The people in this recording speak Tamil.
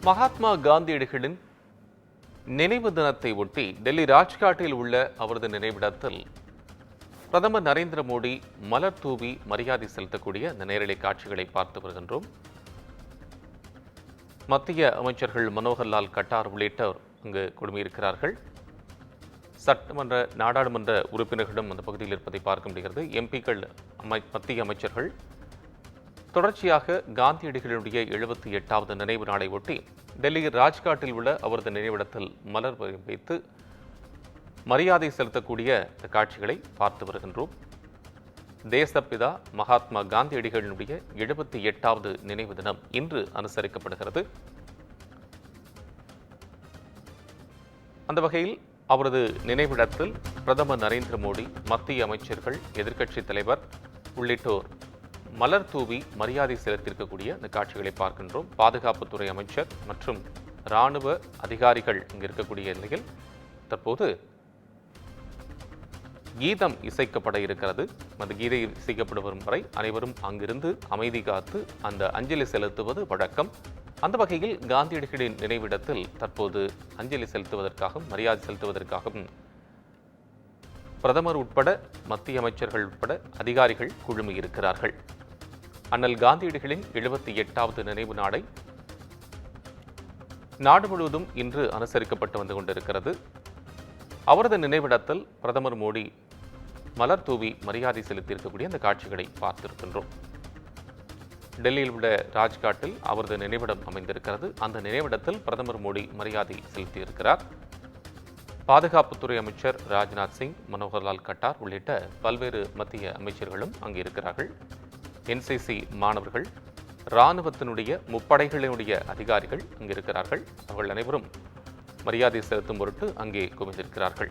மகாத்மா காந்தியடிகளின் நினைவு தினத்தை ஒட்டி டெல்லி ராஜ்காட்டில் உள்ள அவரது நினைவிடத்தில் பிரதமர் நரேந்திர மோடி மலர் தூவி மரியாதை செலுத்தக்கூடிய இந்த நேரலை காட்சிகளை பார்த்து வருகின்றோம். மத்திய அமைச்சர்கள் மனோகர்லால் கட்டார் உள்ளிட்டோர் அங்கு குழுமியிருக்கிறார்கள். சட்டமன்ற நாடாளுமன்ற உறுப்பினர்களும் அந்த பகுதியில் இருப்பதை பார்க்க முடிகிறது. எம்பிக்கள், மத்திய அமைச்சர்கள் தொடர்ச்சியாக காந்தியடிகளுடைய 78வது நினைவு நாளை ஒட்டி டெல்லி ராஜ்காட்டில் உள்ள அவரது நினைவிடத்தில் மலர் வைத்து மரியாதை செலுத்தக்கூடிய இந்த காட்சிகளை பார்த்து வருகின்றோம். தேசப்பிதா மகாத்மா காந்தியடிகளினுடைய 78வது நினைவு தினம் இன்று அனுசரிக்கப்படுகிறது. அந்த வகையில் அவரது நினைவிடத்தில் பிரதமர் நரேந்திர மோடி, மத்திய அமைச்சர்கள், எதிர்க்கட்சித் தலைவர் உள்ளிட்டோர் மலர் தூவி மரியாதை செலுத்தியிருக்கக்கூடிய இந்த காட்சிகளை பார்க்கின்றோம். பாதுகாப்புத்துறை அமைச்சர் மற்றும் இராணுவ அதிகாரிகள் இங்கு இருக்கக்கூடிய நிலையில் தற்போது கீதம் இசைக்கப்பட இருக்கிறது. அந்த கீதை இசைக்கப்பட்டு வரும் வரை அனைவரும் அங்கிருந்து அமைதி காத்து அந்த அஞ்சலி செலுத்துவது வழக்கம். அந்த வகையில் காந்தியடிகளின் நினைவிடத்தில் தற்போது அஞ்சலி செலுத்துவதற்காகவும் மரியாதை செலுத்துவதற்காகவும் பிரதமர் உட்பட மத்திய அமைச்சர்கள் உட்பட அதிகாரிகள் குழுமியிருக்கிறார்கள். அண்ணல் காந்தியடிகளின் 78வது நினைவு நாளை நாடு முழுவதும் இன்று அனுசரிக்கப்பட்டு வந்து கொண்டிருக்கிறது. அவரது நினைவிடத்தில் பிரதமர் மோடி மலர் தூவி மரியாதை செலுத்தியிருக்கக்கூடிய அந்த காட்சிகளை பார்த்திருக்கின்றோம். டெல்லியில் உள்ள ராஜ்காட்டில் அவரது நினைவிடம் அமைந்திருக்கிறது. அந்த நினைவிடத்தில் பிரதமர் மோடி மரியாதை செலுத்தியிருக்கிறார். பாதுகாப்புத்துறை அமைச்சர் ராஜ்நாத் சிங், மனோகர்லால் கட்டார் உள்ளிட்ட பல்வேறு மத்திய அமைச்சர்களும் அங்கு இருக்கிறார்கள். என்சிசி மாணவர்கள், இராணுவத்தினுடைய முப்படைகளினுடைய அதிகாரிகள் அங்கு இருக்கிறார்கள். அவர்கள் அனைவரும் மரியாதை செலுத்தும் பொருட்டு அங்கே குவிந்திருக்கிறார்கள்.